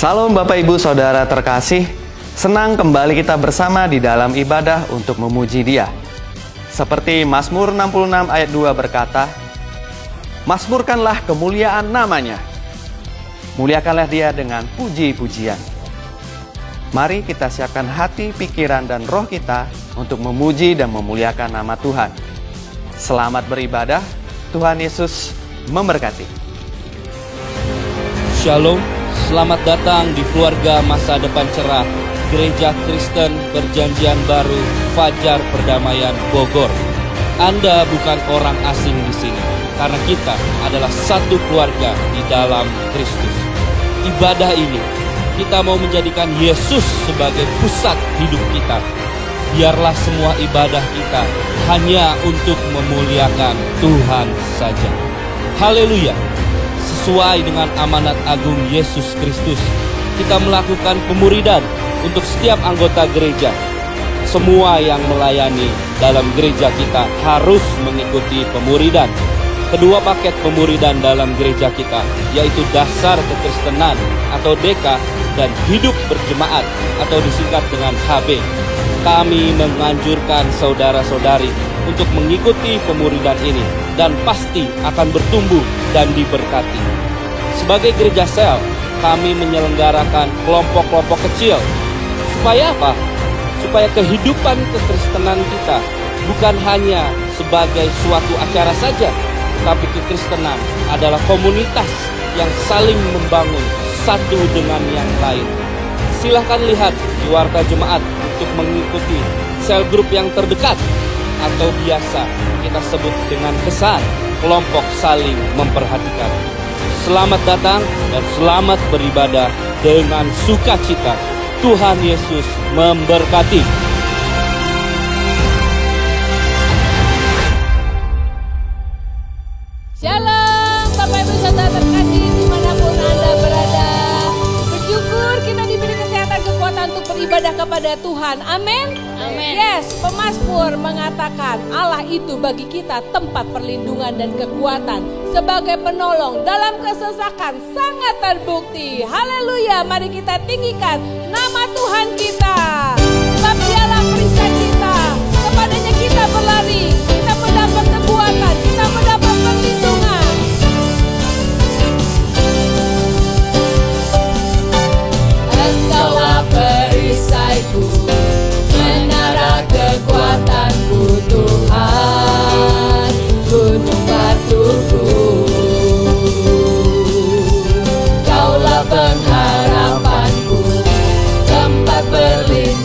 Salam Bapak Ibu Saudara terkasih, senang kembali kita bersama di dalam ibadah untuk memuji Dia. Seperti Mazmur 66 ayat 2 berkata, "Mazmurkanlah kemuliaan namanya, muliakanlah Dia dengan puji-pujian." Mari kita siapkan hati, pikiran, dan roh kita untuk memuji dan memuliakan nama Tuhan. Selamat beribadah, Tuhan Yesus memberkati. Shalom, selamat datang di keluarga masa depan cerah Gereja Kristen Perjanjian Baru Fajar Perdamaian Bogor. Anda bukan orang asing di sini, karena kita adalah satu keluarga di dalam Kristus. Ibadah ini, kita mau menjadikan Yesus sebagai pusat hidup kita. Biarlah semua ibadah kita hanya untuk memuliakan Tuhan saja. Haleluya! Sesuai dengan amanat agung Yesus Kristus, kita melakukan pemuridan untuk setiap anggota gereja. Semua yang melayani dalam gereja kita harus mengikuti pemuridan. Kedua paket pemuridan dalam gereja kita, yaitu dasar kekristenan atau DK dan hidup berjemaat atau disingkat dengan HB. Kami menganjurkan saudara-saudari untuk mengikuti pemuridan ini dan pasti akan bertumbuh dan diberkati. Sebagai gereja sel, kami menyelenggarakan kelompok-kelompok kecil. Supaya apa? Supaya kehidupan kekristenan kita bukan hanya sebagai suatu acara saja, tapi kekristenan adalah komunitas yang saling membangun satu dengan yang lain. Silahkan lihat di warta jemaat untuk mengikuti sel grup yang terdekat, atau biasa kita sebut dengan kesan kelompok saling memperhatikan. Selamat datang dan selamat beribadah dengan sukacita. Tuhan Yesus memberkati. Shalom Bapak Ibu Saudara terkasih dimanapun Anda berada. Bersyukur kita diberi kesehatan kekuatan untuk beribadah kepada Tuhan. Amin. Amin. Yes, pemazmur mengatakan Allah itu bagi kita tempat perlindungan dan kekuatan, sebagai penolong dalam kesesakan sangat terbukti. Haleluya, mari kita tinggikan nama Tuhan kita. Sebab Dialah perisai kita, kepadanya kita berlari, kita mendapat kekuatan, kita mendapat perlindungan. Engkaulah perisaiku, menara kekuatanku Tuhan, gunung batuku. Kaulah pengharapanku, tempat berlindung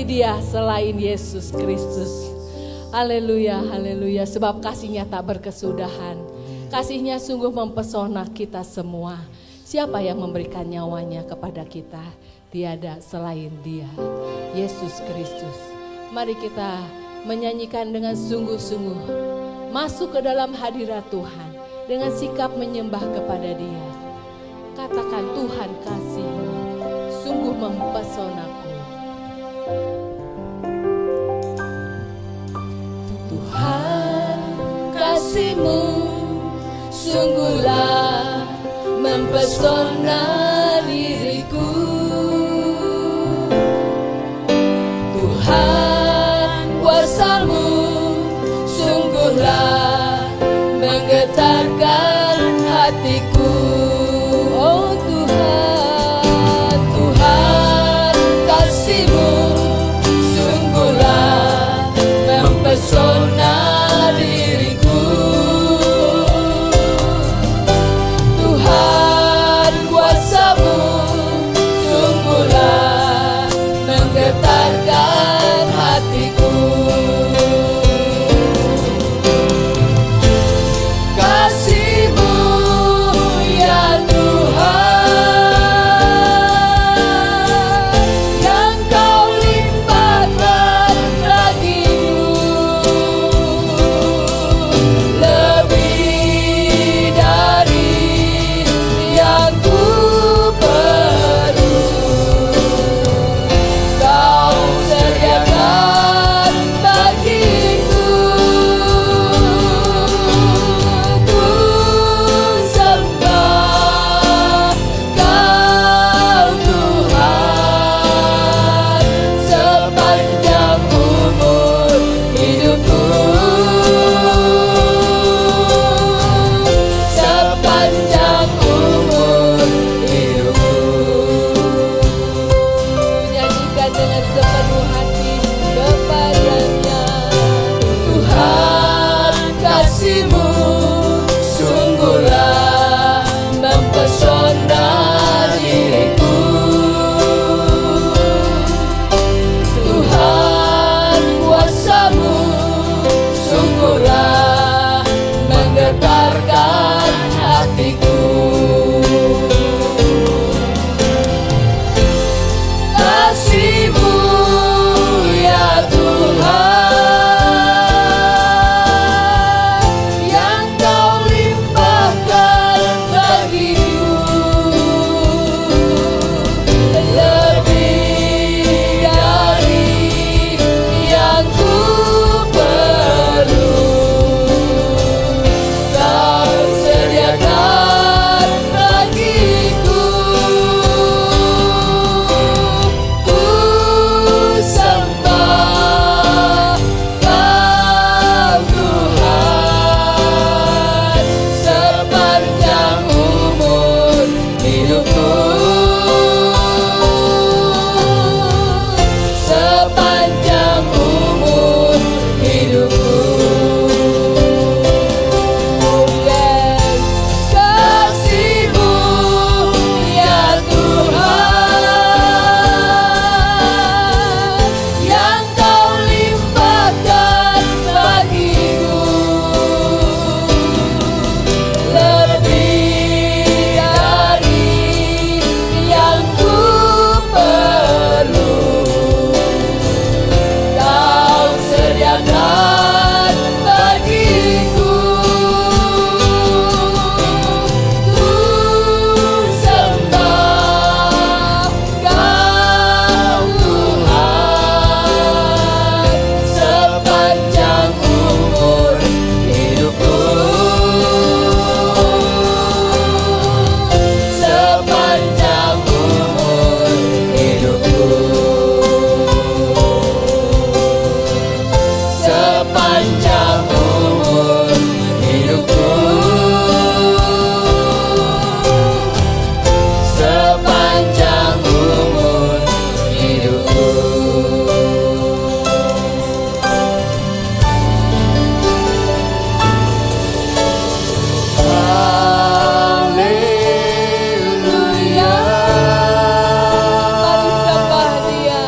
dia selain Yesus Kristus. Haleluya, haleluya. Sebab kasih-Nya tak berkesudahan. Kasih-Nya sungguh mempesona kita semua. Siapa yang memberikan nyawanya kepada kita? Tiada selain Dia, Yesus Kristus. Mari kita menyanyikan dengan sungguh-sungguh, masuk ke dalam hadirat Tuhan dengan sikap menyembah kepada Dia. Katakan, Tuhan kasih-Mu sungguh mempesonaku. Tuhan kasih-Mu sungguhlah mempesona diriku. Tuhan kuasa-Mu sungguhlah menggetarkan hatiku. Oh Tuhan, Tuhan kasih-Mu sungguhlah mempesona diriku. Tuhan kuasa-Mu sungguhlah menggetarkan hatiku. Kasih-Mu ya Tuhan, yang Kau limpahkan bagiku, lebih dari yang ku perlu. Kau sediakan bagiku. Ku sembah Kau Tuhan sepanjang umur hidupku. Sepanjang umur hidupku. Nyanyikan dengan sepenuh hati kepadanya. Tuhan kasih-Mu sungguhlah mempesona diriku. Tuhan kuasa-Mu sungguhlah menggetarkan hatiku. Kasih-Mu ya Tuhan, yang Kau limpahkan bagiku, lebih dari yang ku perlu. Kau sediakan bagiku. Ku sembah Kau Tuhan sepanjang umur hidupku. Sepanjang umur hidupku. Yes. Kasih-Mu ya Tuhan, yang Kau limpahkan bagiku, lebih dari yang ku perlu. Kau sediakan bagiku. Ku sembah Kau Tuhan sepanjang umur hidupku. Sepanjang umur hidupku. Sepanjang umur hidupku. Sepanjang umur hidupku. Haleluya. Mari sembah Dia.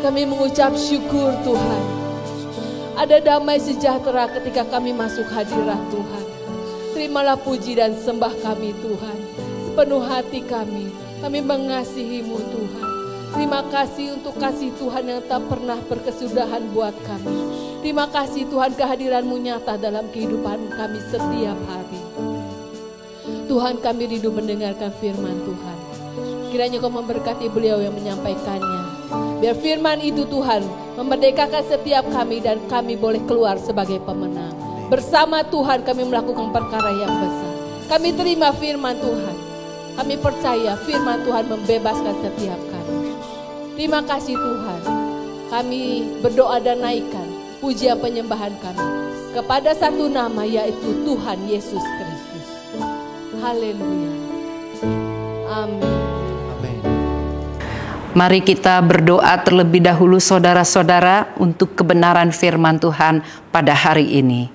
Kami mengucap syukur Tuhan. Ada damai sejahtera ketika kami masuk hadirat Tuhan. Terimalah puji dan sembah kami Tuhan. Sepenuh hati kami mengasihi-Mu Tuhan. Terima kasih untuk kasih Tuhan yang tak pernah berkesudahan buat kami. Terima kasih Tuhan, kehadiran-Mu nyata dalam kehidupan kami setiap hari. Tuhan, kami rindu mendengarkan firman Tuhan. Kiranya Kau memberkati beliau yang menyampaikannya. Biar firman itu Tuhan memerdekakan setiap kami dan kami boleh keluar sebagai pemenang. Bersama Tuhan kami melakukan perkara yang besar. Kami terima firman Tuhan. Kami percaya firman Tuhan membebaskan setiap kami. Terima kasih Tuhan. Kami berdoa dan naikkan pujian penyembahan kami kepada satu nama, yaitu Tuhan Yesus Kristus. Haleluya. Amin. Mari kita berdoa terlebih dahulu saudara-saudara untuk kebenaran firman Tuhan pada hari ini.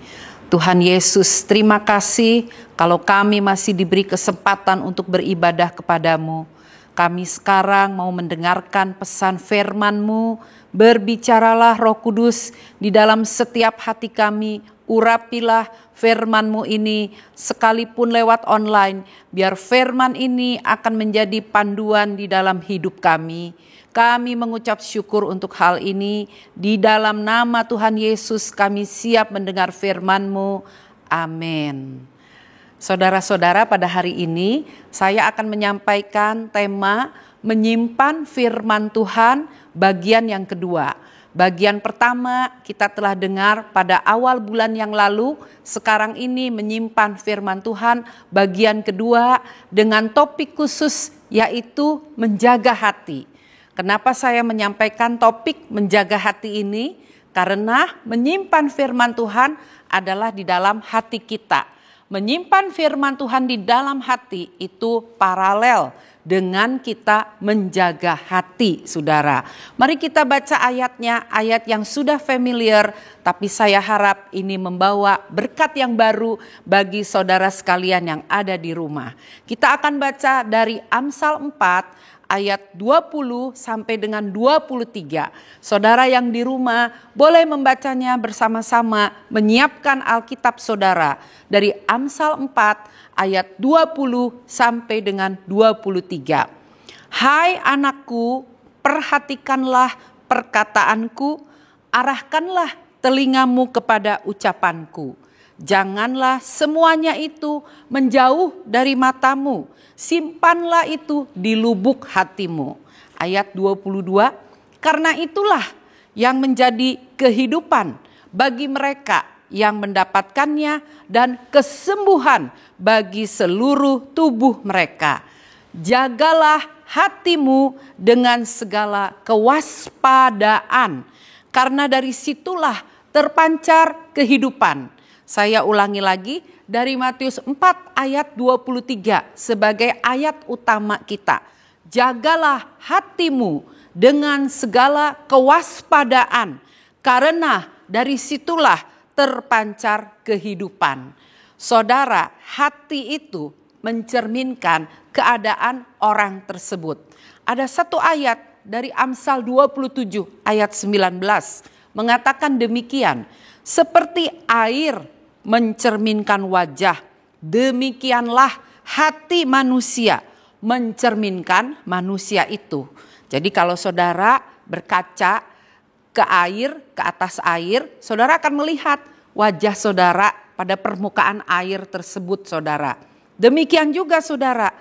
Tuhan Yesus, terima kasih kalau kami masih diberi kesempatan untuk beribadah kepadamu. Kami sekarang mau mendengarkan pesan firman-Mu. Berbicaralah Roh Kudus di dalam setiap hati kami. Urapilah firman-Mu ini sekalipun lewat online. Biar firman ini akan menjadi panduan di dalam hidup kami. Kami mengucap syukur untuk hal ini. Di dalam nama Tuhan Yesus kami siap mendengar firman-Mu. Amin. Saudara-saudara, pada hari ini saya akan menyampaikan tema menyimpan firman Tuhan bagian yang kedua. Bagian pertama kita telah dengar pada awal bulan yang lalu. Sekarang ini menyimpan firman Tuhan bagian kedua dengan topik khusus, yaitu menjaga hati. Kenapa saya menyampaikan topik menjaga hati ini? Karena menyimpan firman Tuhan adalah di dalam hati kita. Menyimpan firman Tuhan di dalam hati itu paralel dengan kita menjaga hati, saudara. Mari kita baca ayatnya, ayat yang sudah familiar, tapi saya harap ini membawa berkat yang baru bagi saudara sekalian yang ada di rumah. Kita akan baca dari Amsal 4 ayat 20 sampai dengan 23. Saudara yang di rumah boleh membacanya bersama-sama, menyiapkan Alkitab saudara dari Amsal 4 ayat 20 sampai dengan 23. Hai anakku, perhatikanlah perkataanku, arahkanlah telingamu kepada ucapanku. Janganlah semuanya itu menjauh dari matamu, simpanlah itu di lubuk hatimu. Ayat 22, karena itulah yang menjadi kehidupan bagi mereka yang mendapatkannya dan kesembuhan bagi seluruh tubuh mereka. Jagalah hatimu dengan segala kewaspadaan, karena dari situlah terpancar kehidupan. Saya ulangi lagi dari Matius 4 ayat 23 sebagai ayat utama kita. Jagalah hatimu dengan segala kewaspadaan, karena dari situlah terpancar kehidupan. Saudara, hati itu mencerminkan keadaan orang tersebut. Ada satu ayat dari Amsal 27 ayat 19 mengatakan demikian. Seperti air mencerminkan wajah, demikianlah hati manusia mencerminkan manusia itu. Jadi kalau saudara berkaca ke air, ke atas air, saudara akan melihat wajah saudara pada permukaan air tersebut, saudara. Demikian juga saudara,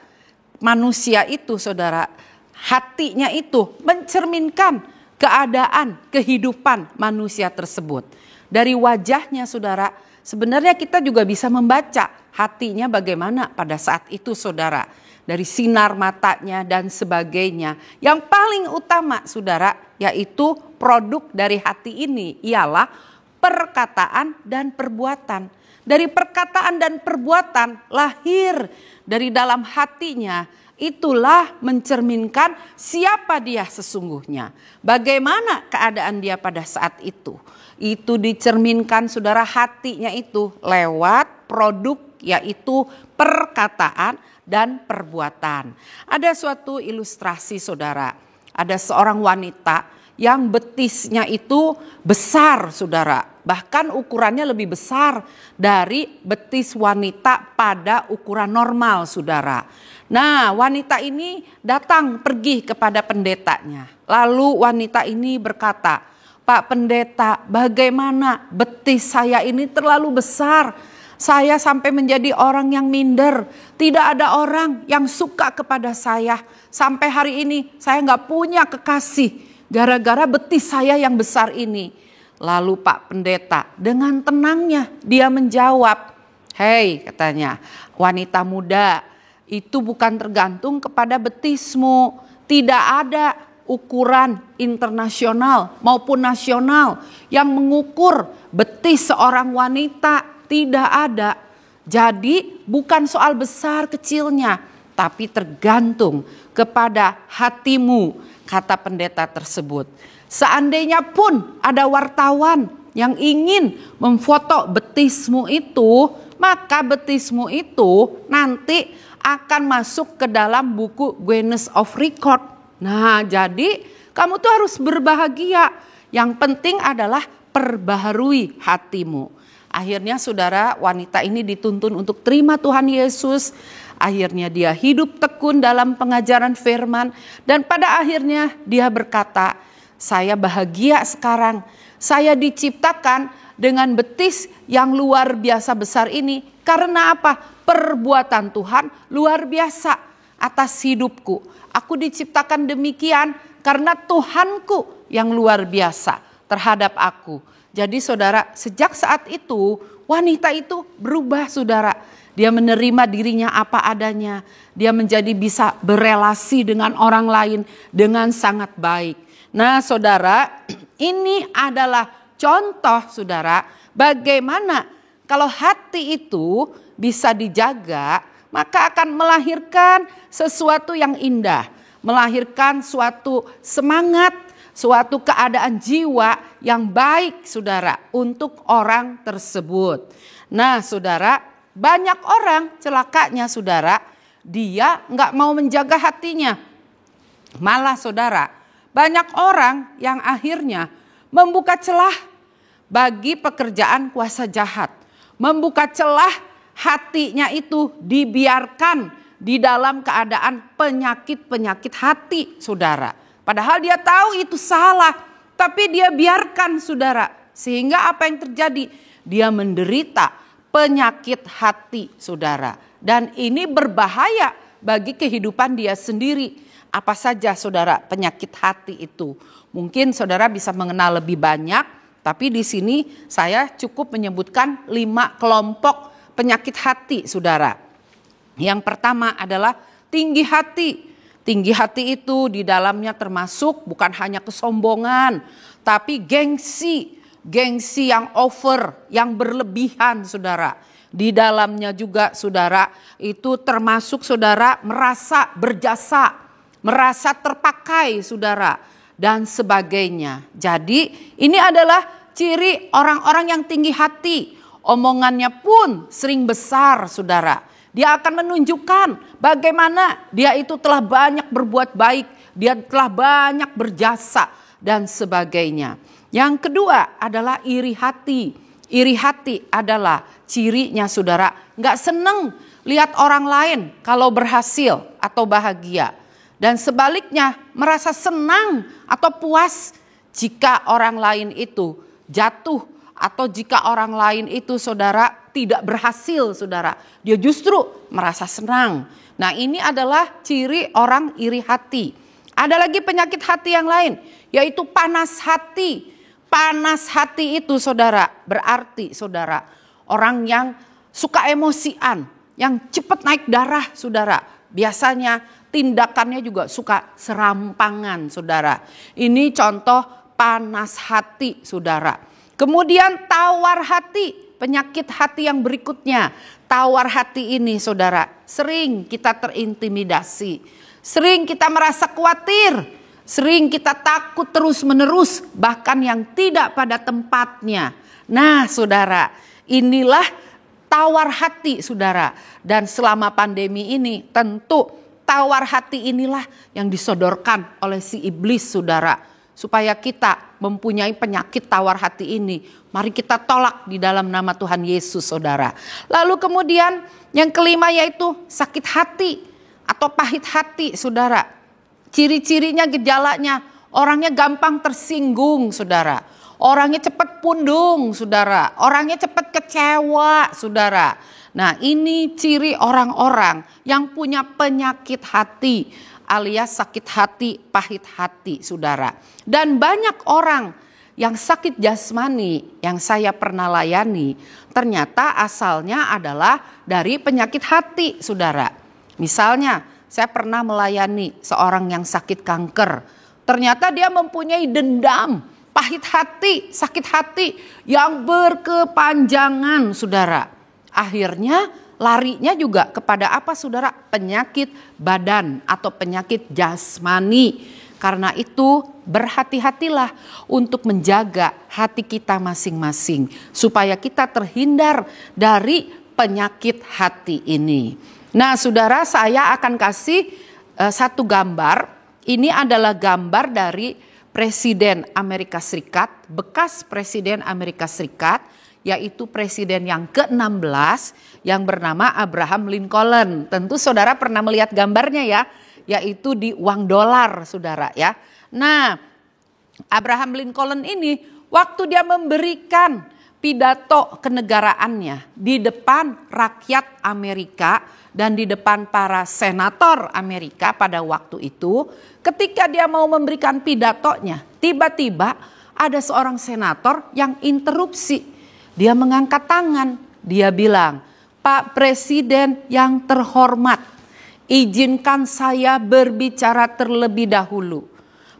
manusia itu saudara, hatinya itu mencerminkan keadaan kehidupan manusia tersebut. Dari wajahnya saudara, sebenarnya kita juga bisa membaca hatinya bagaimana pada saat itu saudara. Dari sinar matanya dan sebagainya. Yang paling utama saudara, yaitu produk dari hati ini ialah perkataan dan perbuatan. dari perkataan dan perbuatan lahir dari dalam hatinya, itulah mencerminkan siapa dia sesungguhnya. Bagaimana keadaan dia pada saat itu. Itu dicerminkan saudara hatinya itu lewat produk, yaitu perkataan dan perbuatan. Ada suatu ilustrasi saudara. Ada seorang wanita yang betisnya itu besar saudara. Bahkan ukurannya lebih besar dari betis wanita pada ukuran normal saudara. Nah, wanita ini datang pergi kepada pendetanya. Lalu wanita ini berkata, "Pak pendeta, bagaimana betis saya ini terlalu besar. Saya sampai menjadi orang yang minder. Tidak ada orang yang suka kepada saya. Sampai hari ini saya gak punya kekasih gara-gara betis saya yang besar ini." Lalu Pak pendeta dengan tenangnya dia menjawab, "Hei," katanya, "wanita muda, itu bukan tergantung kepada betismu. Tidak ada ukuran internasional maupun nasional yang mengukur betis seorang wanita. Tidak ada. Jadi bukan soal besar kecilnya, tapi tergantung kepada hatimu," kata pendeta tersebut. Seandainya pun ada wartawan yang ingin memfoto betismu itu, maka betismu itu nanti akan masuk ke dalam buku Guinness of Record. Nah, jadi kamu tuh harus berbahagia. Yang penting adalah perbaharui hatimu. Akhirnya saudara, wanita ini dituntun untuk terima Tuhan Yesus. Akhirnya dia hidup tekun dalam pengajaran firman. Dan pada akhirnya dia berkata, "Saya bahagia sekarang. Saya diciptakan dengan betis yang luar biasa besar ini. Karena apa? Perbuatan Tuhan luar biasa atas hidupku. Aku diciptakan demikian karena Tuhanku yang luar biasa terhadap aku." Jadi saudara, sejak saat itu wanita itu berubah saudara. Dia menerima dirinya apa adanya. Dia menjadi bisa berelasi dengan orang lain dengan sangat baik. Nah saudara, ini adalah contoh saudara bagaimana kalau hati itu bisa dijaga, maka akan melahirkan sesuatu yang indah. Melahirkan suatu semangat, suatu keadaan jiwa yang baik saudara untuk orang tersebut. Nah saudara, banyak orang celakanya saudara, dia nggak mau menjaga hatinya. Malah saudara, banyak orang yang akhirnya membuka celah bagi pekerjaan kuasa jahat. Membuka celah hatinya itu dibiarkan di dalam keadaan penyakit-penyakit hati saudara. Padahal dia tahu itu salah, tapi dia biarkan saudara. Sehingga apa yang terjadi? Dia menderita penyakit hati saudara. Dan ini berbahaya bagi kehidupan dia sendiri. Apa saja saudara penyakit hati itu? Mungkin saudara bisa mengenal lebih banyak, tapi di sini saya cukup menyebutkan 5 kelompok penyakit hati saudara. Yang pertama adalah tinggi hati. Tinggi hati itu di dalamnya termasuk bukan hanya kesombongan, tapi gengsi. Gengsi yang over, yang berlebihan saudara. Di dalamnya juga saudara itu termasuk saudara merasa berjasa, merasa terpakai saudara dan sebagainya. Jadi ini adalah ciri orang-orang yang tinggi hati. Omongannya pun sering besar saudara. Dia akan menunjukkan bagaimana dia itu telah banyak berbuat baik. Dia telah banyak berjasa dan sebagainya. Yang kedua adalah iri hati. Iri hati adalah cirinya saudara, gak seneng lihat orang lain kalau berhasil atau bahagia. Dan sebaliknya merasa senang atau puas jika orang lain itu jatuh. Atau jika orang lain itu saudara tidak berhasil saudara. Dia justru merasa senang. Nah ini adalah ciri orang iri hati. Ada lagi penyakit hati yang lain, yaitu panas hati. Panas hati itu saudara berarti saudara orang yang suka emosian, yang cepat naik darah saudara. Biasanya tindakannya juga suka serampangan saudara. Ini contoh panas hati saudara. Kemudian tawar hati. penyakit hati yang berikutnya, tawar hati ini saudara. Sering kita terintimidasi, sering kita merasa khawatir, sering kita takut terus menerus, bahkan yang tidak pada tempatnya. Nah saudara, inilah tawar hati saudara. Dan selama pandemi ini tentu tawar hati inilah yang disodorkan oleh si iblis saudara. Supaya kita mempunyai penyakit tawar hati ini, mari kita tolak di dalam nama Tuhan Yesus saudara. Lalu kemudian yang kelima yaitu sakit hati atau pahit hati saudara. Ciri-cirinya, gejalanya, orangnya gampang tersinggung saudara. Orangnya cepat pundung saudara. Orangnya cepat kecewa saudara. Nah ini ciri orang-orang yang punya penyakit hati alias sakit hati, pahit hati saudara. Dan banyak orang yang sakit jasmani yang saya pernah layani ternyata asalnya adalah dari penyakit hati saudara. Misalnya saya pernah melayani seorang yang sakit kanker. Ternyata dia mempunyai dendam, pahit hati, sakit hati yang berkepanjangan saudara. Akhirnya larinya juga kepada apa saudara? Penyakit badan atau penyakit jasmani. Karena itu berhati-hatilah untuk menjaga hati kita masing-masing. Supaya kita terhindar dari penyakit hati ini. Nah saudara, saya akan kasih satu gambar. Ini adalah gambar dari Presiden Amerika Serikat, bekas Presiden Amerika Serikat, yaitu presiden yang ke-16 yang bernama Abraham Lincoln. Tentu saudara pernah melihat gambarnya ya, yaitu di uang dolar saudara ya. Nah Abraham Lincoln ini waktu dia memberikan pidato kenegaraannya di depan rakyat Amerika dan di depan para senator Amerika pada waktu itu, ketika dia mau memberikan pidatonya, tiba-tiba ada seorang senator yang interupsi. Dia mengangkat tangan, dia bilang, "Pak Presiden yang terhormat, izinkan saya berbicara terlebih dahulu.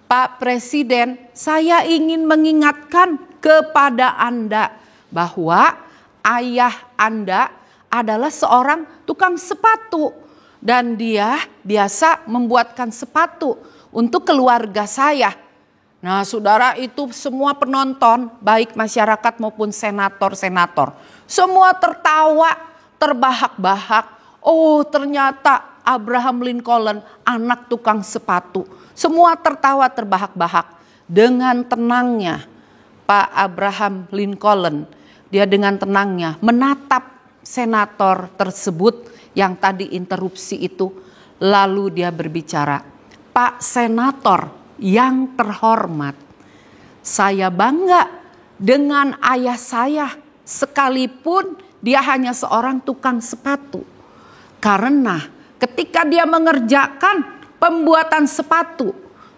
Pak Presiden, saya ingin mengingatkan kepada Anda bahwa ayah Anda adalah seorang tukang sepatu dan dia biasa membuatkan sepatu untuk keluarga saya." Nah saudara, itu semua penonton baik masyarakat maupun senator-senator semua tertawa terbahak-bahak. Oh ternyata Abraham Lincoln anak tukang sepatu. Semua tertawa terbahak-bahak. Dengan tenangnya Pak Abraham Lincoln, dia dengan tenangnya menatap senator tersebut yang tadi interupsi itu. Lalu dia berbicara, "Pak Senator yang terhormat, saya bangga dengan ayah saya sekalipun dia hanya seorang tukang sepatu. Karena ketika dia mengerjakan pembuatan sepatu,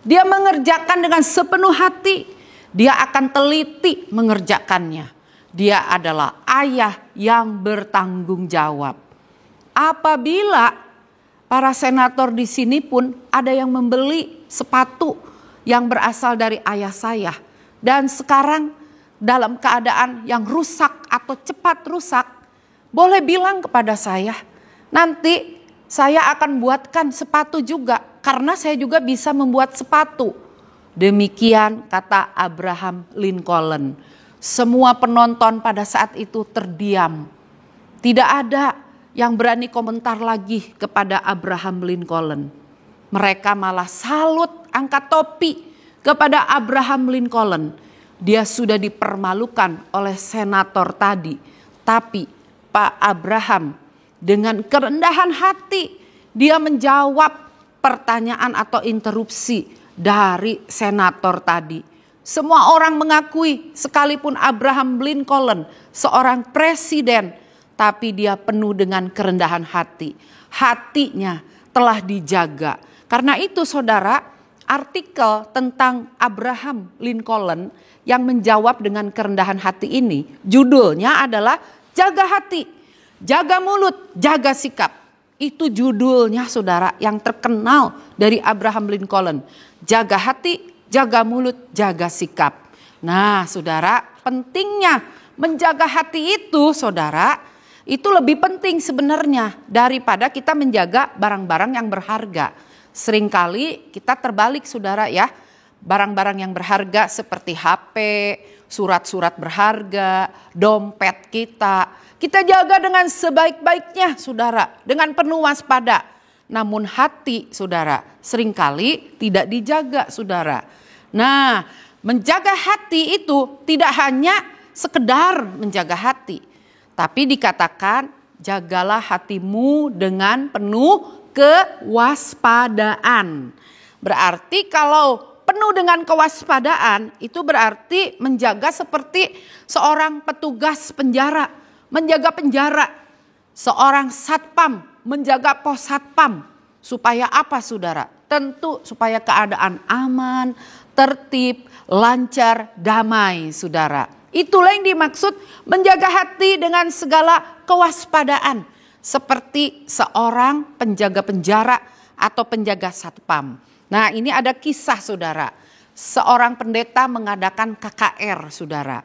dia mengerjakan dengan sepenuh hati, dia akan teliti mengerjakannya. Dia adalah ayah yang bertanggung jawab." Apabila para senator di sini pun ada yang membeli sepatu yang berasal dari ayah saya dan sekarang dalam keadaan yang rusak atau cepat rusak, boleh bilang kepada saya, nanti saya akan buatkan sepatu juga karena saya juga bisa membuat sepatu. Demikian kata Abraham Lincoln. Semua penonton pada saat itu terdiam. Tidak ada yang berani komentar lagi kepada Abraham Lincoln. Mereka malah salut, angkat topi kepada Abraham Lincoln. Dia sudah dipermalukan oleh senator tadi. Tapi Pak Abraham dengan kerendahan hati, dia menjawab pertanyaan atau interupsi dari senator tadi. Semua orang mengakui sekalipun Abraham Lincoln seorang presiden, tapi dia penuh dengan kerendahan hati. Hatinya telah dijaga. Karena itu saudara, artikel tentang Abraham Lincoln yang menjawab dengan kerendahan hati ini, judulnya adalah Jaga Hati, Jaga Mulut, Jaga Sikap. Itu judulnya saudara yang terkenal dari Abraham Lincoln. Jaga hati, jaga mulut, jaga sikap. Nah saudara, pentingnya menjaga hati itu saudara, itu lebih penting sebenarnya daripada kita menjaga barang-barang yang berharga. Seringkali kita terbalik saudara ya, barang-barang yang berharga seperti HP, surat-surat berharga, dompet kita jaga dengan sebaik-baiknya saudara, dengan penuh waspada. Namun hati saudara seringkali tidak dijaga saudara. Nah, menjaga hati itu tidak hanya sekedar menjaga hati, tapi dikatakan jagalah hatimu dengan penuh kewaspadaan. Berarti kalau penuh dengan kewaspadaan itu berarti menjaga seperti seorang petugas penjara, menjaga penjara, seorang satpam menjaga pos satpam. Supaya apa saudara? Tentu supaya keadaan aman, tertib, lancar, damai saudara. Itulah yang dimaksud menjaga hati dengan segala kewaspadaan. Seperti seorang penjaga penjara atau penjaga satpam. Nah, ini ada kisah saudara. Seorang pendeta mengadakan KKR saudara.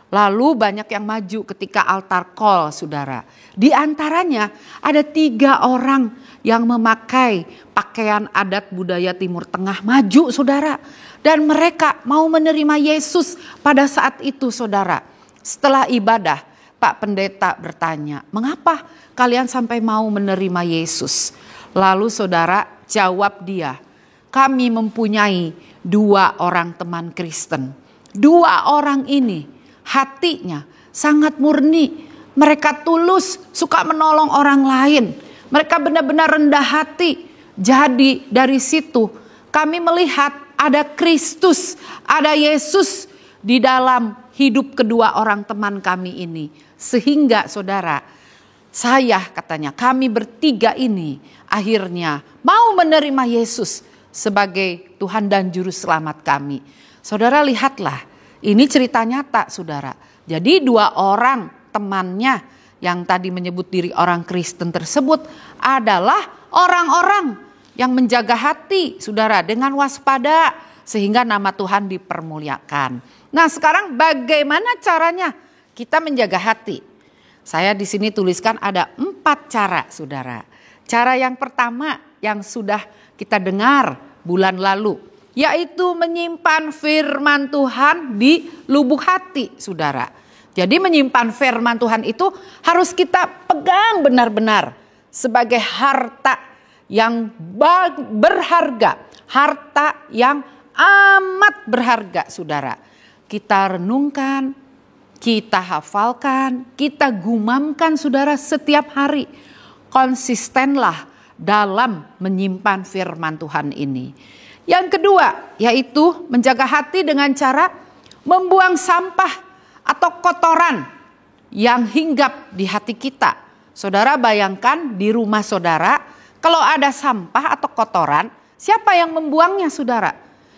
Lalu banyak yang maju ketika altar call saudara. Di antaranya ada 3 orang yang memakai pakaian adat budaya Timur Tengah maju saudara. Dan mereka mau menerima Yesus pada saat itu saudara. Setelah ibadah Pak Pendeta bertanya, mengapa kalian sampai mau menerima Yesus? Lalu saudara jawab dia, kami mempunyai 2 orang teman Kristen. 2 orang ini hatinya sangat murni. Mereka tulus, suka menolong orang lain. Mereka benar-benar rendah hati. Jadi dari situ kami melihat ada Kristus, ada Yesus di dalam hidup kedua orang teman kami ini. Sehingga saudara, saya katanya kami bertiga ini akhirnya mau menerima Yesus sebagai Tuhan dan Juru Selamat kami. Saudara lihatlah, ini cerita nyata saudara. Jadi 2 orang temannya yang tadi menyebut diri orang Kristen tersebut adalah orang-orang yang menjaga hati saudara dengan waspada sehingga nama Tuhan dipermuliakan. Nah, sekarang bagaimana caranya kita menjaga hati? Saya di sini tuliskan ada 4 cara saudara. Cara yang pertama yang sudah kita dengar bulan lalu, yaitu menyimpan firman Tuhan di lubuk hati saudara. Jadi menyimpan firman Tuhan itu harus kita pegang benar-benar sebagai harta yang berharga. Harta yang amat berharga saudara. Kita renungkan, kita hafalkan, kita gumamkan saudara setiap hari. Konsistenlah dalam menyimpan firman Tuhan ini. Yang kedua yaitu menjaga hati dengan cara membuang sampah atau kotoran yang hinggap di hati kita. Saudara bayangkan di rumah saudara kalau ada sampah atau kotoran, siapa yang membuangnya saudara?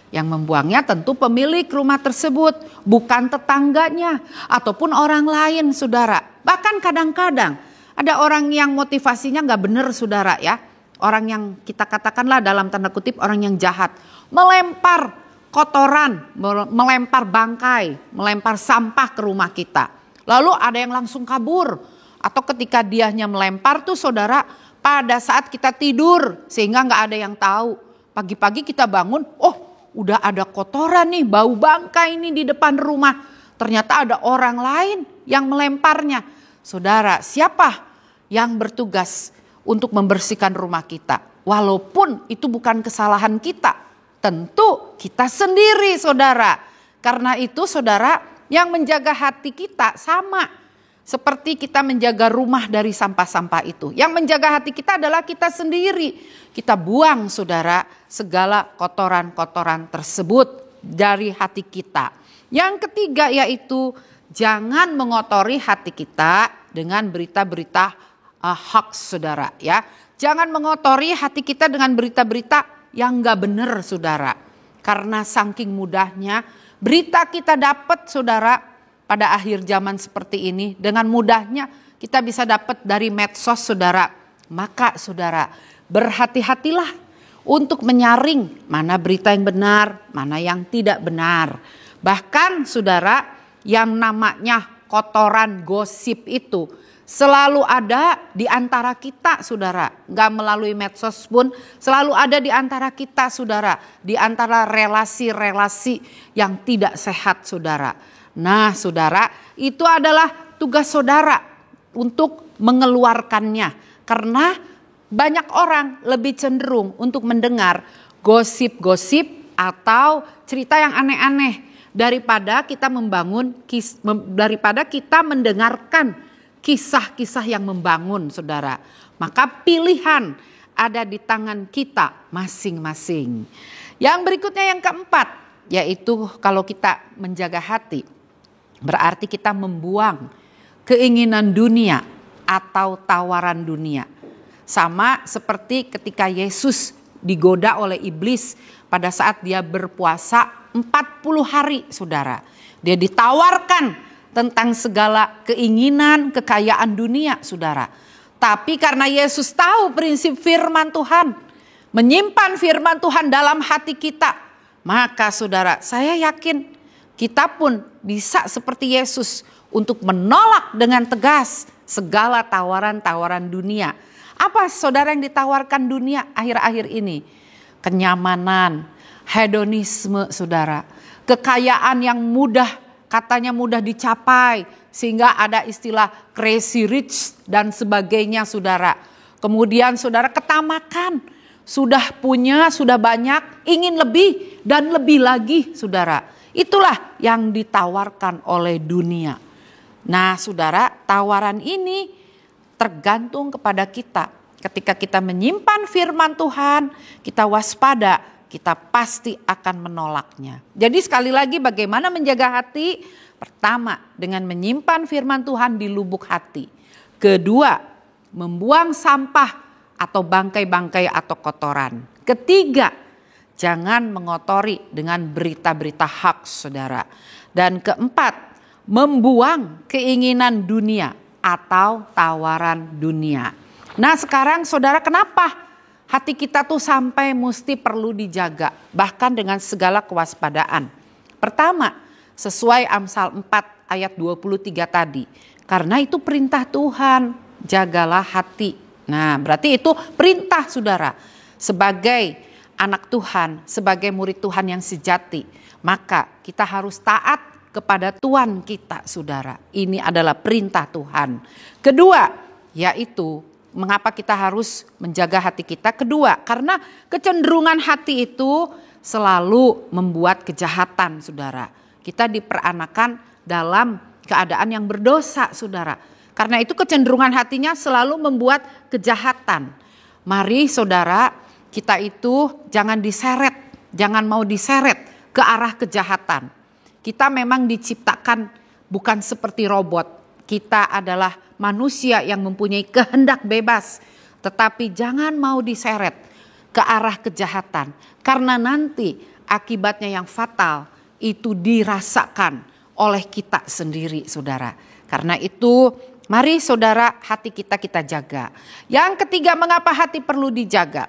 Yang membuangnya tentu pemilik rumah tersebut, bukan tetangganya ataupun orang lain saudara. Bahkan kadang-kadang ada orang yang motivasinya gak benar saudara ya. Orang yang kita katakanlah dalam tanda kutip orang yang jahat. Melempar kotoran, melempar bangkai, melempar sampah ke rumah kita. Lalu ada yang langsung kabur. Atau ketika dianya melempar tuh saudara pada saat kita tidur sehingga gak ada yang tahu. Pagi-pagi kita bangun, oh udah ada kotoran nih, bau bangkai ini di depan rumah. Ternyata ada orang lain yang melemparnya. Saudara, siapa yang bertugas untuk membersihkan rumah kita? Walaupun itu bukan kesalahan kita, tentu kita sendiri saudara. Karena itu saudara, yang menjaga hati kita sama seperti kita menjaga rumah dari sampah-sampah itu. Yang menjaga hati kita adalah kita sendiri. Kita buang saudara segala kotoran-kotoran tersebut dari hati kita. Yang ketiga yaitu jangan mengotori hati kita dengan berita-berita hoax saudara ya. Jangan mengotori hati kita dengan berita-berita yang gak benar saudara. Karena saking mudahnya berita kita dapat saudara pada akhir zaman seperti ini. Dengan mudahnya kita bisa dapat dari medsos saudara. Maka saudara berhati-hatilah untuk menyaring mana berita yang benar, mana yang tidak benar. Bahkan saudara yang namanya kotoran gosip itu selalu ada di antara kita, saudara. Gak melalui medsos pun selalu ada di antara kita, saudara. Di antara relasi-relasi yang tidak sehat, saudara. Nah, saudara, itu adalah tugas saudara untuk mengeluarkannya. Karena banyak orang lebih cenderung untuk mendengar gosip-gosip atau cerita yang aneh-aneh daripada kita daripada kita mendengarkan kisah-kisah yang membangun, saudara. Maka pilihan ada di tangan kita masing-masing. Yang berikutnya yang keempat, yaitu kalau kita menjaga hati, berarti kita membuang keinginan dunia atau tawaran dunia. Sama seperti ketika Yesus digoda oleh iblis pada saat dia berpuasa 40 hari, saudara. Dia ditawarkan tentang segala keinginan, kekayaan dunia, saudara. Tapi karena Yesus tahu prinsip firman Tuhan, menyimpan firman Tuhan dalam hati kita, maka saudara, saya yakin kita pun bisa seperti Yesus untuk menolak dengan tegas segala tawaran-tawaran dunia. Apa saudara yang ditawarkan dunia akhir-akhir ini? Kenyamanan, hedonisme, saudara. Kekayaan yang katanya mudah dicapai, sehingga ada istilah crazy rich dan sebagainya, saudara. Kemudian saudara, ketamakan, sudah punya, sudah banyak, ingin lebih dan lebih lagi, saudara. Itulah yang ditawarkan oleh dunia. Nah, saudara, tawaran ini tergantung kepada kita. Ketika kita menyimpan firman Tuhan, kita waspada, kita pasti akan menolaknya. Jadi sekali lagi, bagaimana menjaga hati? Pertama, dengan menyimpan firman Tuhan di lubuk hati. Kedua, membuang sampah atau bangkai-bangkai atau kotoran. Ketiga, jangan mengotori dengan berita-berita hoax, saudara. Dan keempat, membuang keinginan dunia atau tawaran dunia. Nah, sekarang saudara, kenapa hati kita tuh sampai mesti perlu dijaga, bahkan dengan segala kewaspadaan? Pertama, sesuai Amsal 4 ayat 23 tadi. Karena itu perintah Tuhan, jagalah hati. Nah, berarti itu perintah, saudara. Sebagai anak Tuhan, sebagai murid Tuhan yang sejati, maka kita harus taat kepada Tuhan kita, saudara. Ini adalah perintah Tuhan. Kedua, yaitu mengapa kita harus menjaga hati kita? Kedua, karena kecenderungan hati itu selalu membuat kejahatan, saudara. Kita diperanakan dalam keadaan yang berdosa, saudara. Karena itu kecenderungan hatinya selalu membuat kejahatan. Mari, saudara, kita itu jangan mau diseret ke arah kejahatan. Kita memang diciptakan bukan seperti robot. Kita adalah manusia yang mempunyai kehendak bebas. Tetapi jangan mau diseret ke arah kejahatan. Karena nanti akibatnya yang fatal itu dirasakan oleh kita sendiri, saudara. Karena itu mari, saudara, hati kita jaga. Yang ketiga, mengapa hati perlu dijaga?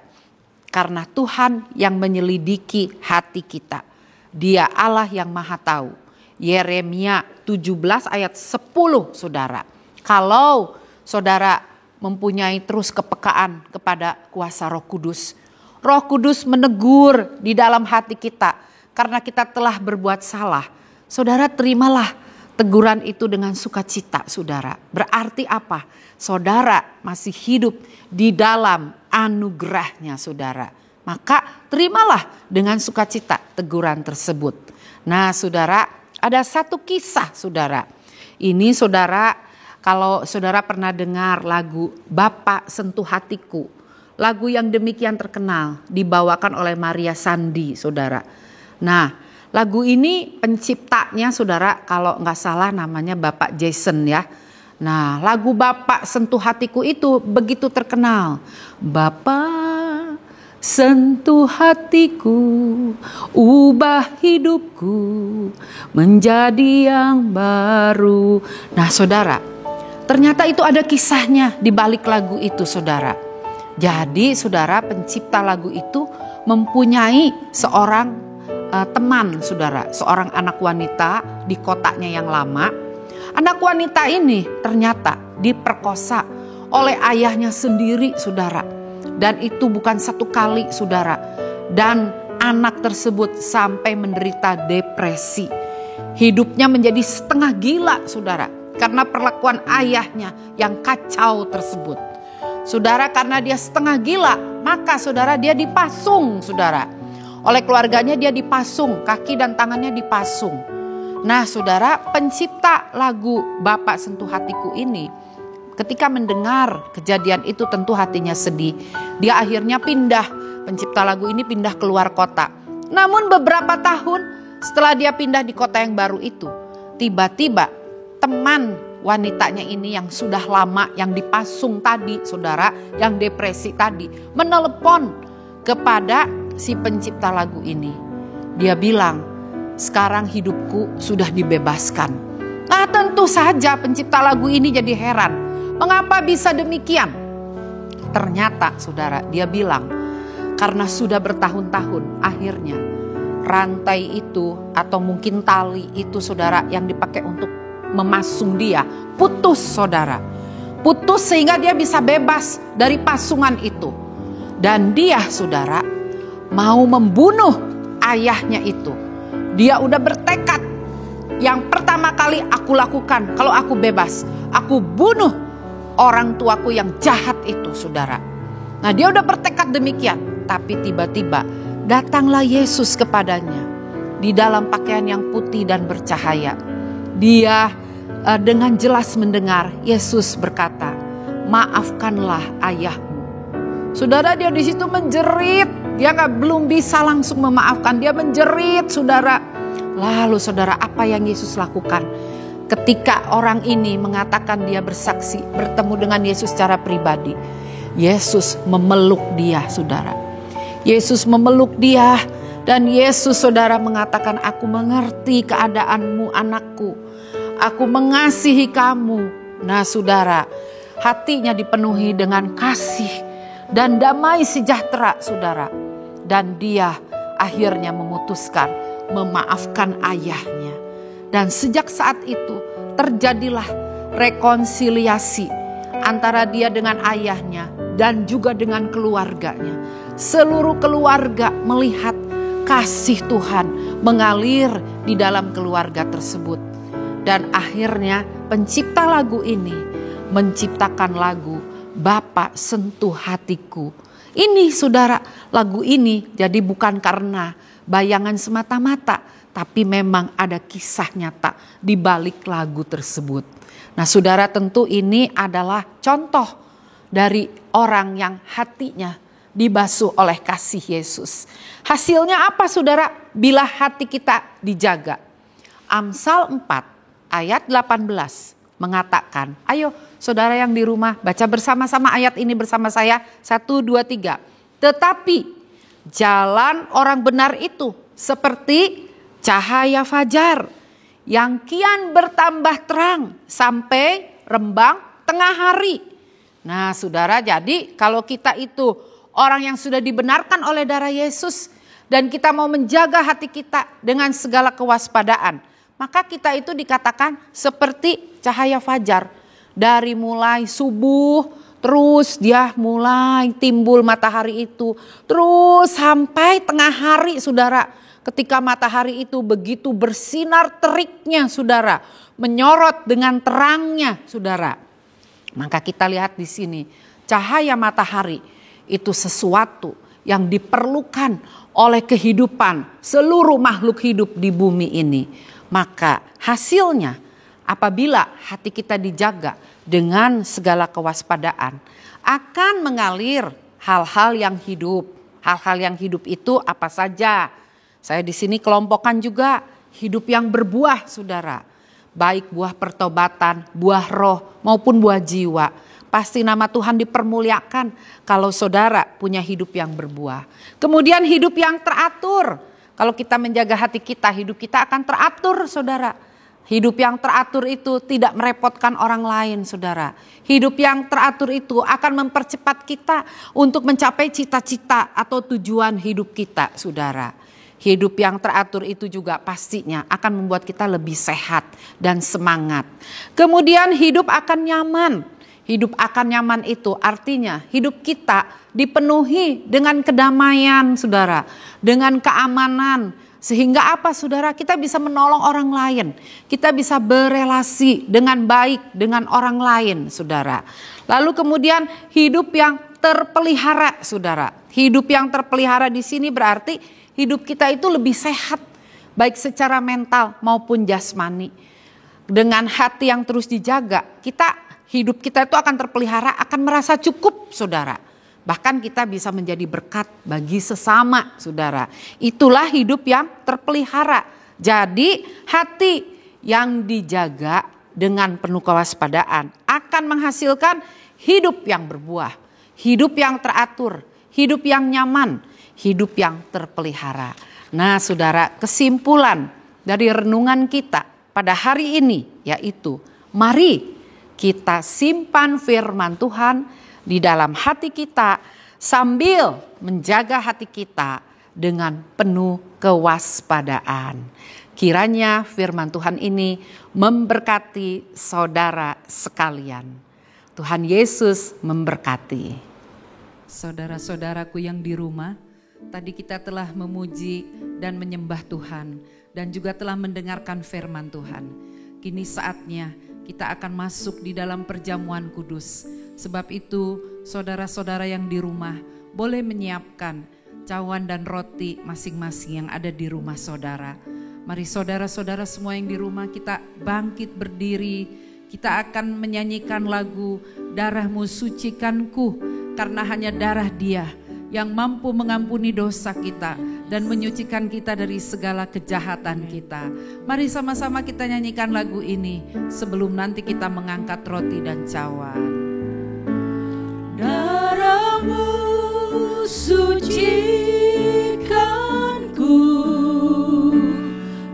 Karena Tuhan yang menyelidiki hati kita. Dia Allah yang maha tahu. Yeremia 17 ayat 10, saudara. Kalau saudara mempunyai terus kepekaan kepada kuasa Roh Kudus, Roh Kudus menegur di dalam hati kita karena kita telah berbuat salah. Saudara, terimalah teguran itu dengan sukacita, saudara. Berarti apa? Saudara masih hidup di dalam anugerahnya, saudara. Maka terimalah dengan sukacita teguran tersebut. Nah, saudara, ada satu kisah, saudara. Ini, saudara, kalau saudara pernah dengar lagu Bapa Sentuh Hatiku, lagu yang demikian terkenal dibawakan oleh Maria Sandi, saudara. Nah, lagu ini penciptanya, saudara, kalau nggak salah namanya Bapak Jason, ya. Nah, lagu Bapa Sentuh Hatiku itu begitu terkenal. Bapa sentuh hatiku, ubah hidupku menjadi yang baru. Nah, saudara, ternyata itu ada kisahnya di balik lagu itu, saudara. Jadi, saudara, pencipta lagu itu mempunyai seorang teman, saudara, seorang anak wanita di kotanya yang lama. Anak wanita ini ternyata diperkosa oleh ayahnya sendiri, saudara. Dan itu bukan satu kali, saudara. Dan anak tersebut sampai menderita depresi. Hidupnya menjadi setengah gila, saudara. Karena perlakuan ayahnya yang kacau tersebut. Saudara, karena dia setengah gila, maka saudara dia dipasung, saudara. Oleh keluarganya dia dipasung, kaki dan tangannya dipasung. Nah saudara, pencipta lagu Bapak Sentuh Hatiku ini, ketika mendengar kejadian itu tentu hatinya sedih. Dia akhirnya pindah, pencipta lagu ini pindah keluar kota. Namun beberapa tahun setelah dia pindah di kota yang baru itu, tiba-tiba teman wanitanya ini yang sudah lama, yang dipasung tadi, saudara, yang depresi tadi, menelepon kepada si pencipta lagu ini. Dia bilang, sekarang hidupku sudah dibebaskan. Nah tentu saja pencipta lagu ini jadi heran. Mengapa bisa demikian? Ternyata saudara, dia bilang, karena sudah bertahun-tahun akhirnya rantai itu atau mungkin tali itu saudara yang dipakai untuk memasung dia putus, saudara. Putus sehingga dia bisa bebas dari pasungan itu. Dan dia saudara mau membunuh ayahnya itu. Dia udah bertekad, yang pertama kali aku lakukan kalau aku bebas, aku bunuh orang tuaku yang jahat itu, saudara. Nah dia udah bertekad demikian. Tapi tiba-tiba datanglah Yesus kepadanya di dalam pakaian yang putih dan bercahaya. Dia dengan jelas mendengar Yesus berkata, maafkanlah ayahmu. Saudara, dia di situ menjerit. Dia belum bisa langsung memaafkan. Dia menjerit, saudara. Lalu saudara, apa yang Yesus lakukan? Ketika orang ini mengatakan dia bersaksi, bertemu dengan Yesus secara pribadi, Yesus memeluk dia, saudara. Yesus memeluk dia. Dan Yesus, saudara, mengatakan, aku mengerti keadaanmu, anakku. Aku mengasihi kamu. Nah saudara, hatinya dipenuhi dengan kasih dan damai sejahtera, saudara. Dan dia akhirnya memutuskan memaafkan ayahnya. Dan sejak saat itu terjadilah rekonsiliasi antara dia dengan ayahnya dan juga dengan keluarganya. Seluruh keluarga melihat kasih Tuhan mengalir di dalam keluarga tersebut. Dan akhirnya pencipta lagu ini menciptakan lagu Bapak Sentuh Hatiku. Ini saudara, lagu ini jadi bukan karena bayangan semata-mata, tapi memang ada kisah nyata di balik lagu tersebut. Nah saudara, tentu ini adalah contoh dari orang yang hatinya dibasuh oleh kasih Yesus. Hasilnya apa saudara? Bila hati kita dijaga. Amsal 4 ayat 18 mengatakan, ayo saudara yang di rumah baca bersama-sama ayat ini bersama saya. 1, 2, 3. Tetapi jalan orang benar itu seperti cahaya fajar yang kian bertambah terang sampai rembang tengah hari. Nah saudara, jadi kalau kita itu orang yang sudah dibenarkan oleh darah Yesus dan kita mau menjaga hati kita dengan segala kewaspadaan, maka kita itu dikatakan seperti cahaya fajar. Dari mulai subuh, terus dia mulai timbul matahari itu. Terus sampai tengah hari, saudara. Ketika matahari itu begitu bersinar teriknya, saudara. Menyorot dengan terangnya, saudara. Maka kita lihat di sini, cahaya matahari itu sesuatu yang diperlukan oleh kehidupan seluruh makhluk hidup di bumi ini. Maka hasilnya apabila hati kita dijaga dengan segala kewaspadaan, akan mengalir hal-hal yang hidup. Hal-hal yang hidup itu apa saja? Saya di sini kelompokkan juga hidup yang berbuah, saudara. Baik buah pertobatan, buah roh maupun buah jiwa. Pasti nama Tuhan dipermuliakan kalau saudara punya hidup yang berbuah. Kemudian hidup yang teratur. Kalau kita menjaga hati kita, hidup kita akan teratur, saudara. Hidup yang teratur itu tidak merepotkan orang lain, saudara. Hidup yang teratur itu akan mempercepat kita untuk mencapai cita-cita atau tujuan hidup kita, saudara. Hidup yang teratur itu juga pastinya akan membuat kita lebih sehat dan semangat. Kemudian hidup akan nyaman. Hidup akan nyaman itu artinya hidup kita dipenuhi dengan kedamaian, saudara. Dengan keamanan. Sehingga apa, saudara? Kita bisa menolong orang lain. Kita bisa berelasi dengan baik dengan orang lain, saudara. Lalu kemudian hidup yang terpelihara, saudara. Hidup yang terpelihara di sini berarti hidup kita itu lebih sehat, baik secara mental maupun jasmani. Dengan hati yang terus dijaga, hidup kita itu akan terpelihara, akan merasa cukup, saudara. Bahkan kita bisa menjadi berkat bagi sesama, saudara. Itulah hidup yang terpelihara. Jadi hati yang dijaga dengan penuh kewaspadaan akan menghasilkan hidup yang berbuah, hidup yang teratur, hidup yang nyaman, hidup yang terpelihara. Nah, saudara, kesimpulan dari renungan kita pada hari ini yaitu mari kita simpan firman Tuhan di dalam hati kita sambil menjaga hati kita dengan penuh kewaspadaan. Kiranya firman Tuhan ini memberkati saudara sekalian. Tuhan Yesus memberkati. Saudara-saudaraku yang di rumah, tadi kita telah memuji dan menyembah Tuhan dan juga telah mendengarkan firman Tuhan. Kini saatnya kita akan masuk di dalam perjamuan kudus. Sebab itu saudara-saudara yang di rumah boleh menyiapkan cawan dan roti masing-masing yang ada di rumah saudara. Mari saudara-saudara semua yang di rumah kita bangkit berdiri. Kita akan menyanyikan lagu Darah-Mu Sucikanku, karena hanya darah Dia yang mampu mengampuni dosa kita dan menyucikan kita dari segala kejahatan kita. Mari sama-sama kita nyanyikan lagu ini sebelum nanti kita mengangkat roti dan cawan. Darah-Mu sucikanku,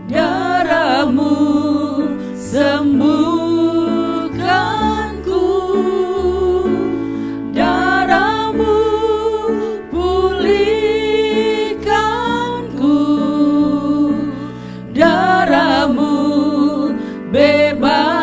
darah-Mu sembuhkanku, darah-Mu pulihkanku, darah-Mu bebaskanku.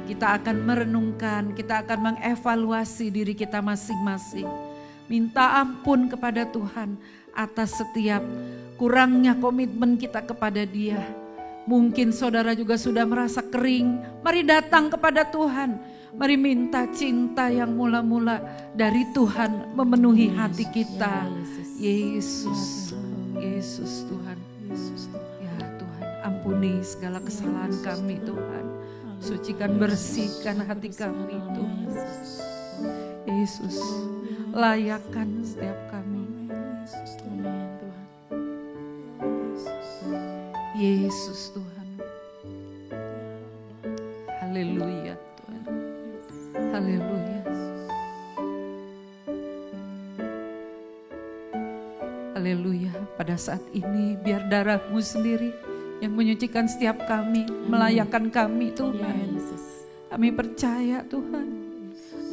Kita akan merenungkan, kita akan mengevaluasi diri kita masing-masing. Minta ampun kepada Tuhan atas setiap kurangnya komitmen kita kepada Dia. Mungkin saudara juga sudah merasa kering. Mari datang kepada Tuhan. Mari minta cinta yang mula-mula dari Tuhan memenuhi hati kita. Yesus, Yesus Tuhan. Ya Tuhan, ampuni segala kesalahan kami Tuhan. Sucikan, bersihkan hati kami Tuhan. Yesus, layakkan setiap kami. Yesus Tuhan. Haleluya Tuhan. Haleluya. Haleluya. Pada saat ini biar darah-Mu sendiri yang menyucikan setiap kami, melayakkan kami Tuhan. Kami percaya Tuhan,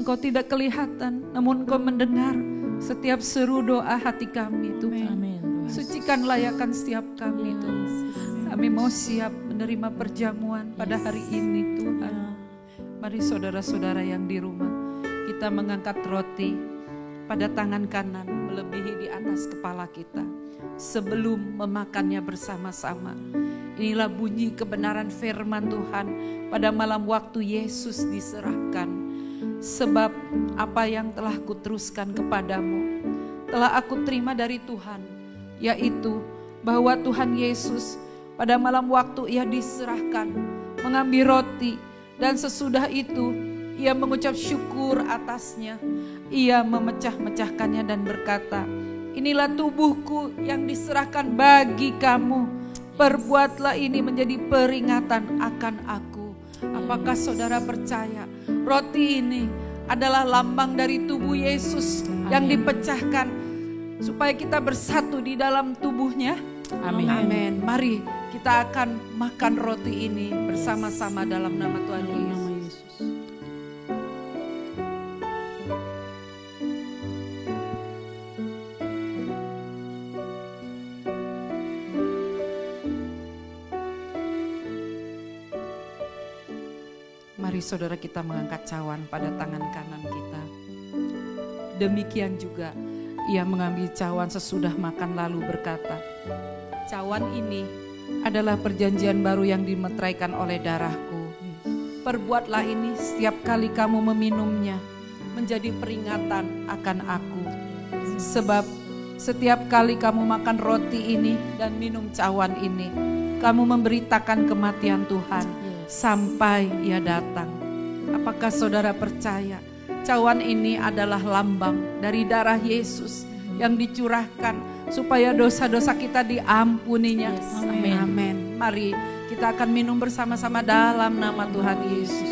Engkau tidak kelihatan, namun Engkau mendengar setiap seru doa hati kami Tuhan. Sucikan, layakkan setiap kami Tuhan. Kami mau siap menerima perjamuan pada hari ini Tuhan. Mari saudara-saudara yang di rumah, kita mengangkat roti pada tangan kanan melebihi di atas kepala kita. Sebelum memakannya bersama-sama. Inilah bunyi kebenaran firman Tuhan pada malam waktu Yesus diserahkan. Sebab apa yang telah kuteruskan kepadamu telah aku terima dari Tuhan, yaitu bahwa Tuhan Yesus pada malam waktu Ia diserahkan mengambil roti, dan sesudah itu Ia mengucap syukur atasnya. Ia memecah-mecahkannya dan berkata, inilah tubuhku yang diserahkan bagi kamu. Perbuatlah ini menjadi peringatan akan aku. Apakah saudara percaya roti ini adalah lambang dari tubuh Yesus yang dipecahkan supaya kita bersatu di dalam tubuhnya? Amin. Amin. Mari kita akan makan roti ini bersama-sama dalam nama Tuhan Yesus. Mari saudara kita mengangkat cawan pada tangan kanan kita. Demikian juga Ia mengambil cawan sesudah makan lalu berkata, cawan ini adalah perjanjian baru yang dimeteraikan oleh darahku. Perbuatlah ini setiap kali kamu meminumnya menjadi peringatan akan aku. Sebab setiap kali kamu makan roti ini dan minum cawan ini, kamu memberitakan kematian Tuhan sampai Ia datang. Apakah saudara percaya cawan ini adalah lambang dari darah Yesus yang dicurahkan supaya dosa-dosa kita diampuninya? Amin. Amin. Mari kita akan minum bersama-sama dalam nama Tuhan Yesus.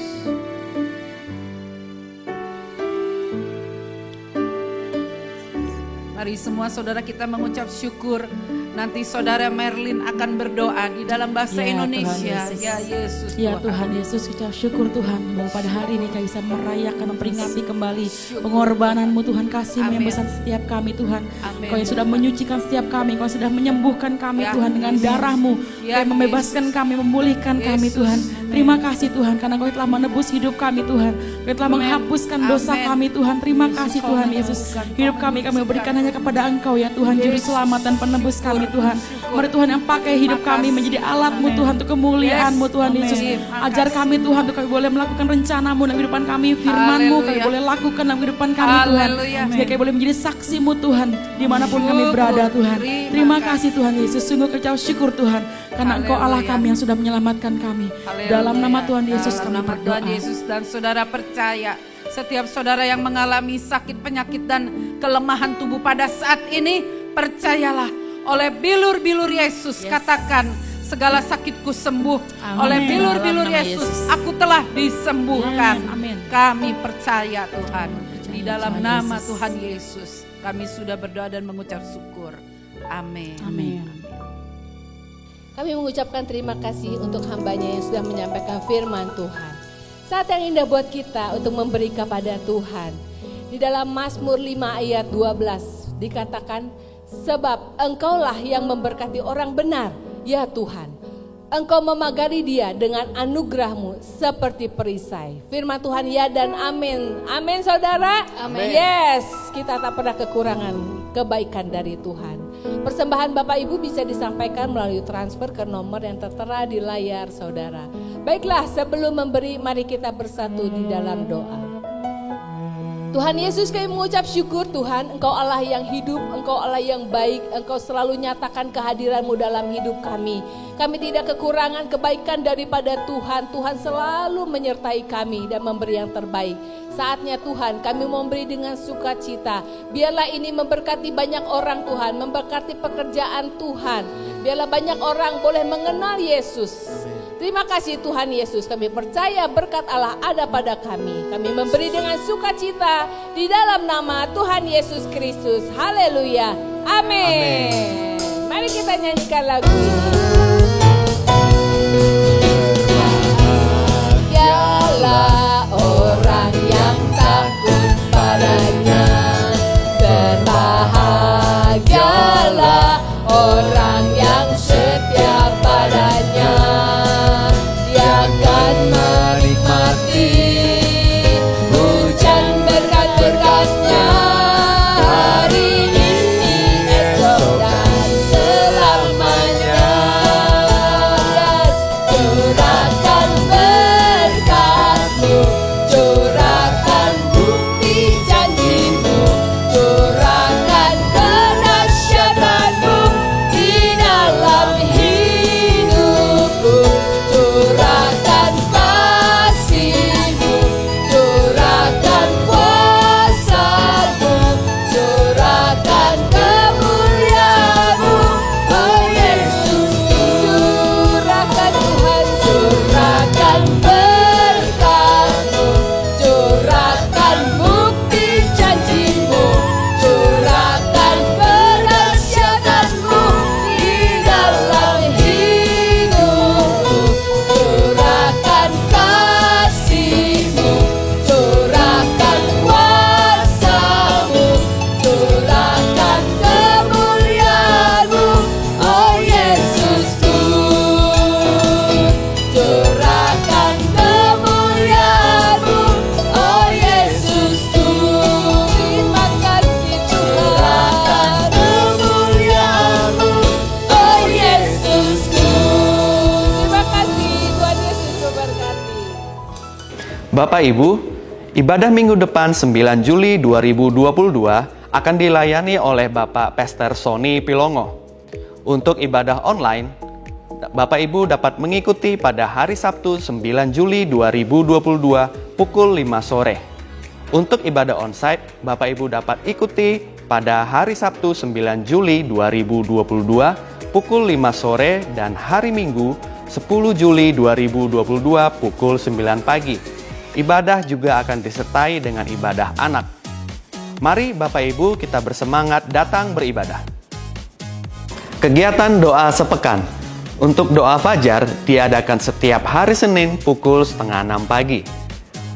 Mari semua saudara kita mengucap syukur. Nanti saudara Merlin akan berdoa di dalam bahasa Indonesia. Tuhan Yesus. Ya Yesus. Ya Tuhan Yesus, kita syukur Tuhan bahwa pada hari ini kami bisa merayakan, memperingati kembali pengorbanan-Mu Tuhan, kasih-Mu yang besar setiap kami Tuhan. Kau yang sudah menyucikan setiap kami, Kau sudah menyembuhkan kami Tuhan dengan darah-Mu. Kau yang membebaskan kami, memulihkan kami Tuhan. Terima kasih Tuhan karena Kau telah menebus hidup kami Tuhan. Kau telah menghapuskan dosa kami Tuhan. Terima kasih Tuhan Yesus. Hidup kami berikan hanya kepada Engkau ya Tuhan, Juru Selamat dan Penebus kami Tuhan. Mari Tuhan yang pakai hidup kami menjadi alat-Mu Tuhan untuk kemuliaan-Mu Tuhan Yesus. Ajar kami Tuhan untuk kami boleh melakukan rencana-Mu dalam kehidupan kami, firman-Mu kami boleh lakukan dalam kehidupan kami Tuhan. Sehingga kami boleh menjadi saksi-Mu Tuhan dimanapun kami berada Tuhan. Terima kasih Tuhan Yesus, sungguh kecau syukur Tuhan karena Engkau Allah kami yang sudah menyelamatkan kami. Dalam nama Tuhan Yesus kami berdoa. Tuhan Yesus, dan saudara percaya setiap saudara yang mengalami sakit, penyakit dan kelemahan tubuh pada saat ini, percayalah oleh bilur-bilur Yesus, katakan segala sakitku sembuh. Oleh bilur-bilur Yesus aku telah disembuhkan. Kami percaya Tuhan, di dalam nama Tuhan Yesus kami sudah berdoa dan mengucap syukur. Amin. Amin. Kami mengucapkan terima kasih untuk hamba-Nya yang sudah menyampaikan firman Tuhan. Saat yang indah buat kita untuk memberi kepada Tuhan. Di dalam Mazmur 5 ayat 12 dikatakan, sebab Engkaulah yang memberkati orang benar, ya Tuhan. Engkau memagari dia dengan anugerah-Mu seperti perisai. Firman Tuhan ya dan amin. Amin saudara. Amin. Yes, kita tak pernah kekurangan kebaikan dari Tuhan. Persembahan Bapak Ibu bisa disampaikan melalui transfer ke nomor yang tertera di layar saudara. Baiklah, sebelum memberi, mari kita bersatu di dalam doa. Tuhan Yesus, kami mengucap syukur Tuhan, Engkau Allah yang hidup, Engkau Allah yang baik, Engkau selalu nyatakan kehadiran-Mu dalam hidup kami. Kami tidak kekurangan kebaikan daripada Tuhan. Tuhan selalu menyertai kami dan memberi yang terbaik. Saatnya Tuhan, kami memberi dengan sukacita. Biarlah ini memberkati banyak orang Tuhan, memberkati pekerjaan Tuhan. Biarlah banyak orang boleh mengenal Yesus. Terima kasih Tuhan Yesus, kami percaya berkat Allah ada pada kami. Kami memberi dengan sukacita di dalam nama Tuhan Yesus Kristus. Haleluya. Amin. Mari kita nyanyikan lagu ini. Berbahagialah orang yang takut padanya. Berbahagialah orang yang setia padanya. Menikmati hujan berkat-berkatnya hari ini, esok dan selamanya. Curahkan berkat-Mu, curahkan bukti janji-Mu, curahkan kedahsyatan-Mu di dalam hidupku. Curahkan kasih-Mu, curahkan kuasa-Mu, curahkan kemuliaan-Mu, oh Yesus. Curahkan Tuhan, curahkan berkat-Mu, curahkan bukti janji-Mu, curahkan kedahsyatan-Mu di dalam hidupku. Curahkan kasih-Mu, curahkan kuasa-Mu, curahkan kemuliaan-Mu, oh Yesusku. Curahkan kemuliaan-Mu, oh Yesusku. Terima kasih Tuhan. Kemuliaan-Mu, oh Yesusku. Terima kasih Tuhan Yesus memberkati. Bapak Ibu, ibadah minggu depan 9 Juli 2022 akan dilayani oleh Bapak Pastor Sony Pilongo. Untuk ibadah online, Bapak Ibu dapat mengikuti pada hari Sabtu 9 Juli 2022 pukul 5 sore. Untuk ibadah onsite, Bapak Ibu dapat ikuti pada hari Sabtu 9 Juli 2022 pukul 5 sore dan hari Minggu 10 Juli 2022 pukul 9 pagi. Ibadah juga akan disertai dengan ibadah anak. Mari Bapak Ibu kita bersemangat datang beribadah. Kegiatan doa sepekan. Untuk doa fajar diadakan setiap hari Senin pukul 5:30 pagi.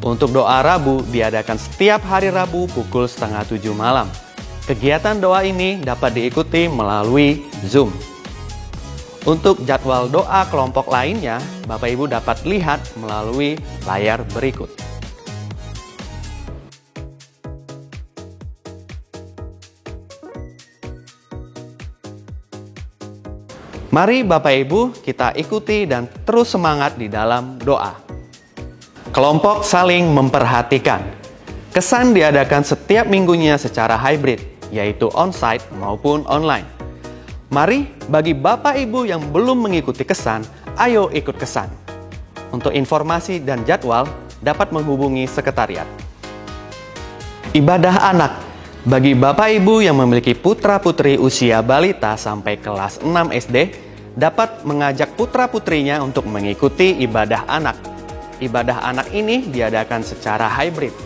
Untuk doa Rabu diadakan setiap hari Rabu pukul 6:30 malam. Kegiatan doa ini dapat diikuti melalui Zoom. Untuk jadwal doa kelompok lainnya, Bapak Ibu dapat lihat melalui layar berikut. Mari Bapak Ibu kita ikuti dan terus semangat di dalam doa. Kelompok saling memperhatikan. Kesan diadakan setiap minggunya secara hybrid, yaitu onsite maupun online. Mari bagi Bapak Ibu yang belum mengikuti kesan, ayo ikut kesan. Untuk informasi dan jadwal dapat menghubungi sekretariat. Ibadah anak. Bagi Bapak Ibu yang memiliki putra-putri usia balita sampai kelas 6 SD, dapat mengajak putra-putrinya untuk mengikuti ibadah anak. Ibadah anak ini diadakan secara hybrid,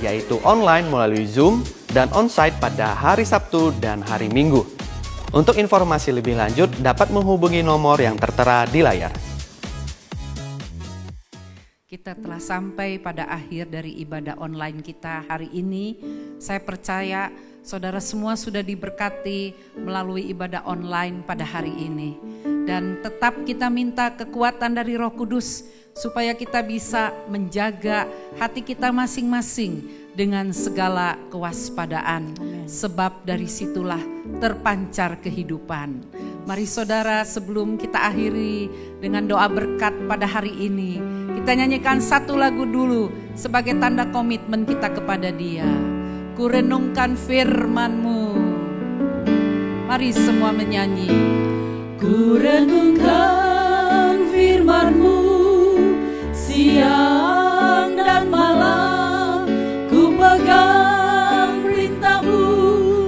yaitu online melalui Zoom dan onsite pada hari Sabtu dan hari Minggu. Untuk informasi lebih lanjut, dapat menghubungi nomor yang tertera di layar. Kita telah sampai pada akhir dari ibadah online kita hari ini. Saya percaya saudara semua sudah diberkati melalui ibadah online pada hari ini. Dan tetap kita minta kekuatan dari Roh Kudus supaya kita bisa menjaga hati kita masing-masing dengan segala kewaspadaan. Sebab dari situlah terpancar kehidupan. Mari saudara, sebelum kita akhiri dengan doa berkat pada hari ini, kita nyanyikan satu lagu dulu sebagai tanda komitmen kita kepada Dia. Ku renungkan firman-Mu. Mari semua menyanyi. Ku renungkan firman-Mu siang dan malam, ku pegang perintah-Mu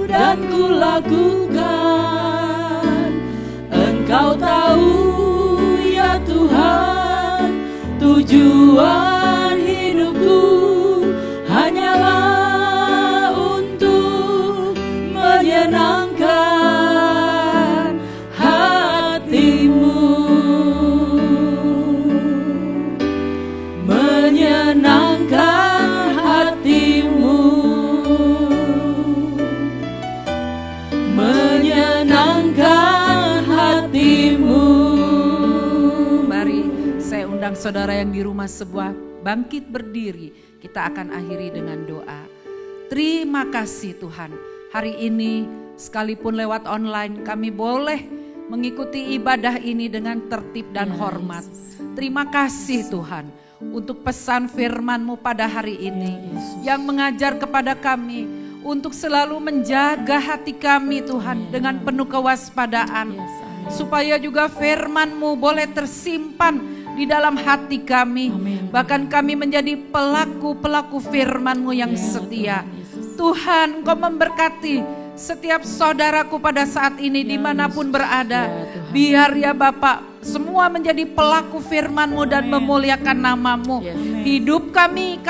dan ku lakukan. Engkau tahu ya Tuhan, tujuan hidupku hanyalah untuk menyenangkan hati-Mu, menyenangkan hati-Mu, menyenangkan hati-Mu. Mari saya undang saudara yang di rumah sebuah bangkit berdiri. Kita akan akhiri dengan doa. Terima kasih Tuhan. Hari ini sekalipun lewat online kami boleh mengikuti ibadah ini dengan tertib dan hormat. Terima kasih Tuhan untuk pesan firman-Mu pada hari ini yang mengajar kepada kami untuk selalu menjaga hati kami Tuhan dengan penuh kewaspadaan. Supaya juga firman-Mu boleh tersimpan di dalam hati kami. Bahkan kami menjadi pelaku-pelaku firman-Mu yang setia. Tuhan, Engkau memberkati setiap saudaraku pada saat ini dimanapun berada. Biar ya Bapak semua menjadi pelaku firman-Mu dan memuliakan nama-Mu. Hidup kami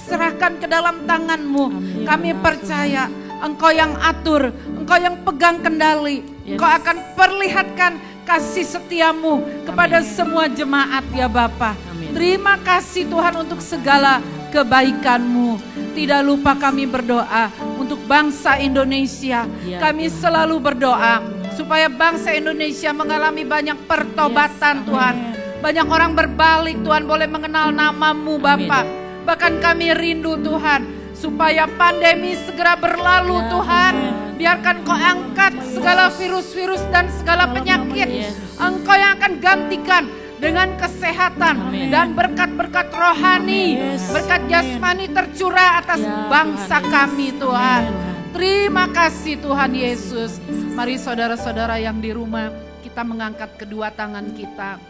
serahkan ke dalam tangan-Mu. Kami percaya Engkau yang atur, Engkau yang pegang kendali. Engkau akan perlihatkan kasih setia-Mu kepada semua jemaat ya Bapa. Terima kasih Tuhan untuk segala kebaikan-Mu. Tidak lupa kami berdoa untuk bangsa Indonesia. Kami selalu berdoa supaya bangsa Indonesia mengalami banyak pertobatan Tuhan. Banyak orang berbalik Tuhan, boleh mengenal nama-Mu Bapa. Bahkan kami rindu Tuhan supaya pandemi segera berlalu Tuhan. Biarkan Kau angkat segala virus-virus dan segala penyakit. Engkau yang akan gantikan dengan kesehatan dan berkat-berkat rohani, berkat jasmani tercurah atas bangsa kami Tuhan. Terima kasih Tuhan Yesus. Mari saudara-saudara yang di rumah, kita mengangkat kedua tangan kita.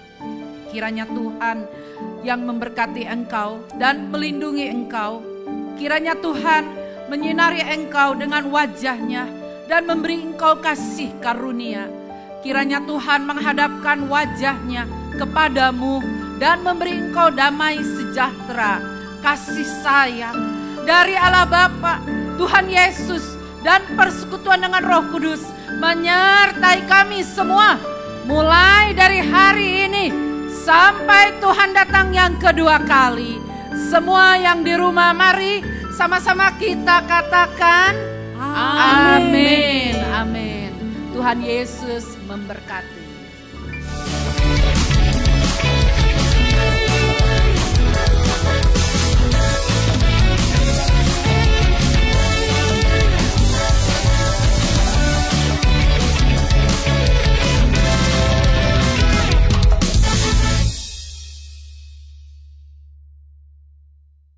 Kiranya Tuhan yang memberkati engkau dan melindungi engkau. Kiranya Tuhan menyinari engkau dengan wajah-Nya dan memberi engkau kasih karunia. Kiranya Tuhan menghadapkan wajah-Nya kepadamu dan memberi engkau damai sejahtera, kasih sayang dari Allah Bapa, Tuhan Yesus, dan persekutuan dengan Roh Kudus menyertai kami semua mulai dari hari ini sampai Tuhan datang yang kedua kali. Semua yang di rumah, mari sama-sama kita katakan amin. Amin. Tuhan Yesus memberkati.